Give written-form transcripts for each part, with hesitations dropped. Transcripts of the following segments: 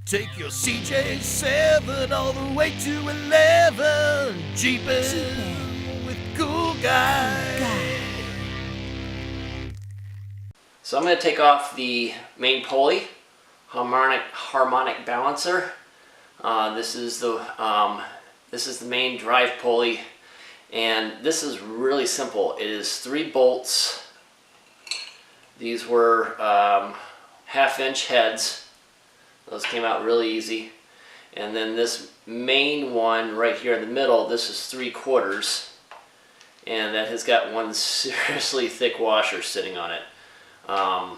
Take your CJ7 all the way to 11. Jeepin' with Cool Guy. So I'm going to take off the main pulley, harmonic balancer. This is the main drive pulley, and this is really simple. It is 3 bolts. These were 1/2-inch heads. Those came out really easy. And then this main one right here in the middle, this is 3/4, and that has got one seriously thick washer sitting on it. And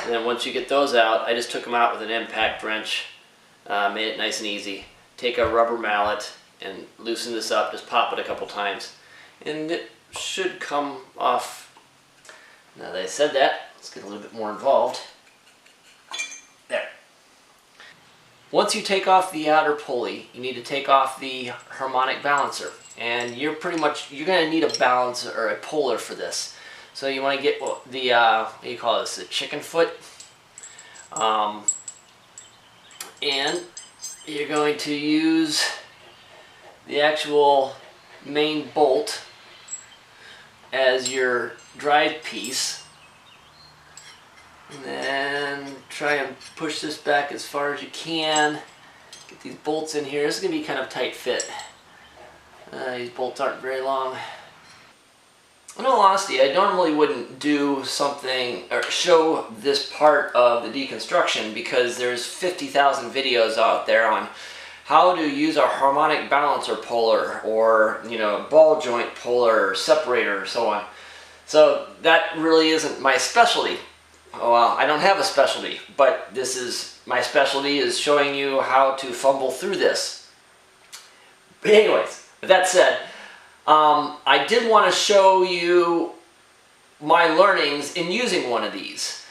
then once you get those out, I just took them out with an impact wrench, made it nice and easy. Take a rubber mallet and loosen this up, just pop it a couple times, and it should come off. Now that I said that, let's get a little bit more involved. There. Once you take off the outer pulley, you need to take off the harmonic balancer, and you're going to need a balancer or a puller for this. So you want to get the what do you call this? The chicken foot, and you're going to use the actual main bolt as your drive piece. And then try and push this back as far as you can. Get these bolts in here. This is going to be kind of tight fit. These bolts aren't very long. In all honesty, I normally wouldn't do something or show this part of the deconstruction because there's 50,000 videos out there on how to use a harmonic balancer puller or, ball joint puller or separator or so on. So that really isn't my specialty. Well, I don't have a specialty, but my specialty is showing you how to fumble through this. But anyways, with that said, I did want to show you my learnings in using one of these.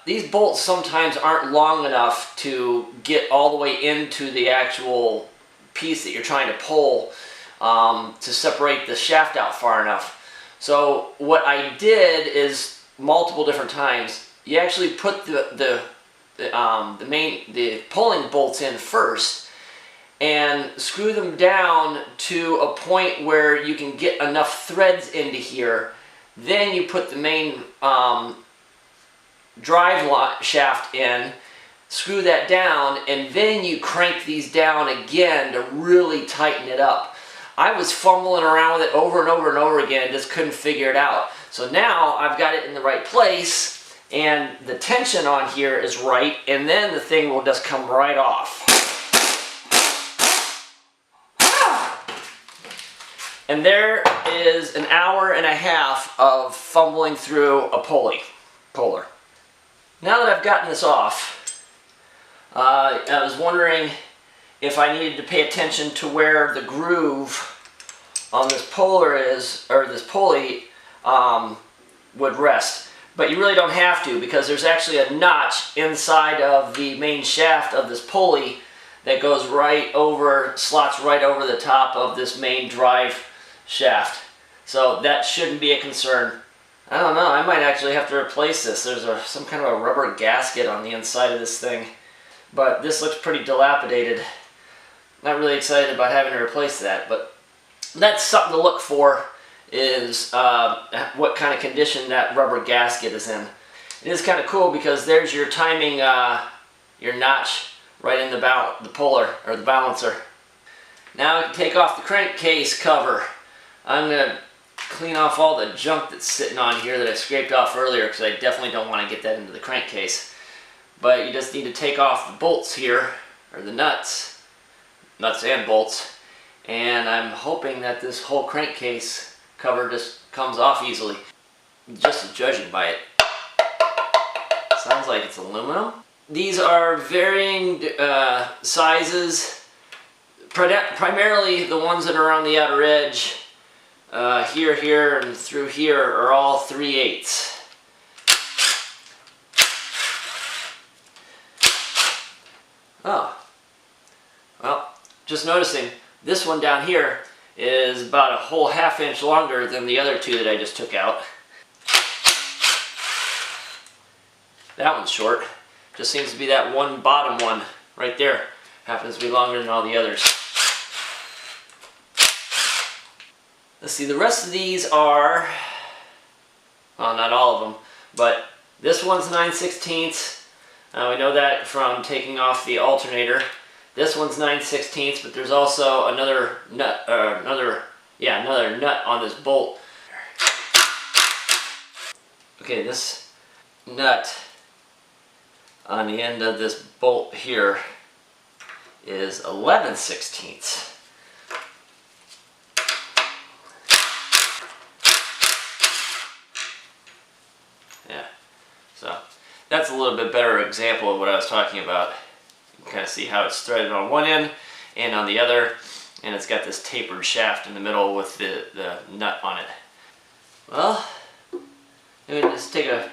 These bolts sometimes aren't long enough to get all the way into the actual piece that you're trying to pull to separate the shaft out far enough. So what I did is multiple different times, you actually put the pulling bolts in first and screw them down to a point where you can get enough threads into here. Then you put the main drive shaft in, screw that down, and then you crank these down again to really tighten it up. I was fumbling around with it over and over and over again and just couldn't figure it out. So now I've got it in the right place, and the tension on here is right, and then the thing will just come right off. And there is an hour and a half of fumbling through a puller. Now that I've gotten this off, I was wondering if I needed to pay attention to where the groove on this puller is, or this pulley would rest. But you really don't have to, because there's actually a notch inside of the main shaft of this pulley that goes slots right over the top of this main drive shaft. So that shouldn't be a concern. I don't know, I might actually have to replace this. There's some kind of a rubber gasket on the inside of this thing, but this looks pretty dilapidated. Not really excited about having to replace that, but that's something to look for, is what kind of condition that rubber gasket is in. It is kind of cool because there's your timing, your notch right in the puller or the balancer. Now I can take off the crankcase cover. I'm going to clean off all the junk that's sitting on here that I scraped off earlier, because I definitely don't want to get that into the crankcase. But you just need to take off the bolts here, or the nuts and bolts, and I'm hoping that this whole crankcase cover just comes off easily, just judging by it. Sounds like it's aluminum. These are varying sizes. Primarily the ones that are on the outer edge, here, and through here, are all 3/8. Oh, well, just noticing, this one down here is about a whole 1/2 inch longer than the other two that I just took out. That one's short. Just seems to be that one bottom one right there. Happens to be longer than all the others. Let's see, the rest of these are, well, not all of them, but this one's 9/16. We know that from taking off the alternator. This one's 9/16, but there's also another nut, another nut on this bolt. Okay, this nut on the end of this bolt here is 11/16. Yeah, so that's a little bit better example of what I was talking about. You can kind of see how it's threaded on one end and on the other, and it's got this tapered shaft in the middle with the nut on it. Well, let me just take a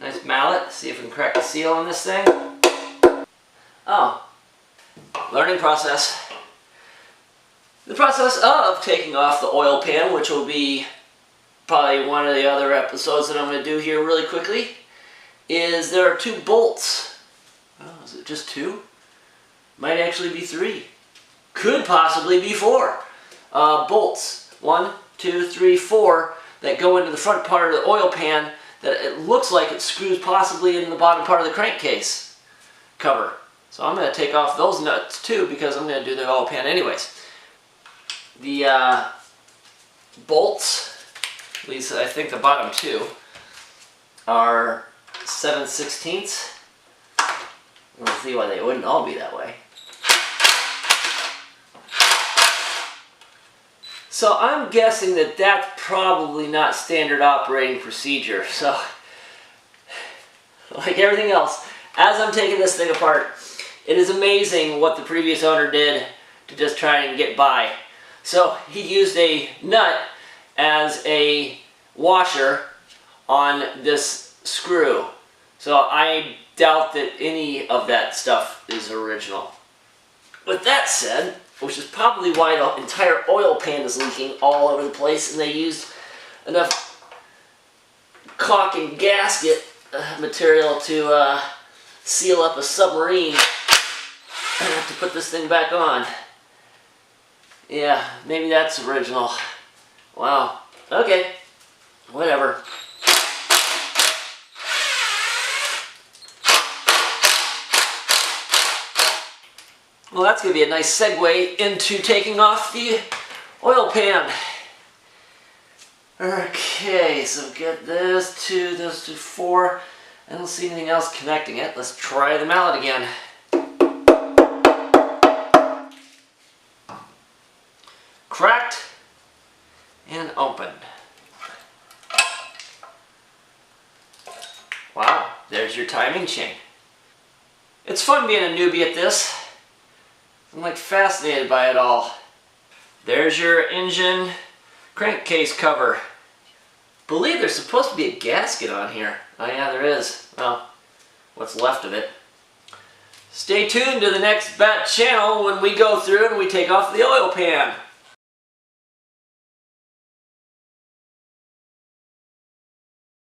nice mallet, see if we can crack the seal on this thing. Oh, learning process. The process of taking off the oil pan, which will be probably one of the other episodes that I'm going to do here really quickly, is there are 2 bolts. Oh, is it just 2? Might actually be 3. Could possibly be 4 bolts. 1, 2, 3, 4 that go into the front part of the oil pan that it looks like it screws possibly into the bottom part of the crankcase cover. So I'm going to take off those nuts too because I'm going to do the oil pan anyways. The bolts, at least I think the bottom 2, are 7/16. We'll see why they wouldn't all be that way. So I'm guessing that that's probably not standard operating procedure. So, like everything else, as I'm taking this thing apart, it is amazing what the previous owner did to just try and get by. So he used a nut as a washer on this screw. So I doubt that any of that stuff is original. With that said, which is probably why the entire oil pan is leaking all over the place, and they used enough caulk and gasket material to seal up a submarine to put this thing back on. Yeah, maybe that's original. Wow. Okay. Whatever. Well, that's going to be a nice segue into taking off the oil pan. Okay, so get this 2, those 2, 4. I don't see anything else connecting it. Let's try the mallet again. Cracked and opened. Wow, there's your timing chain. It's fun being a newbie at this. I'm like fascinated by it all. There's your engine crankcase cover. Believe there's supposed to be a gasket on here. Oh yeah, there is. Well, what's left of it. Stay tuned to the next Bat channel when we go through and we take off the oil pan.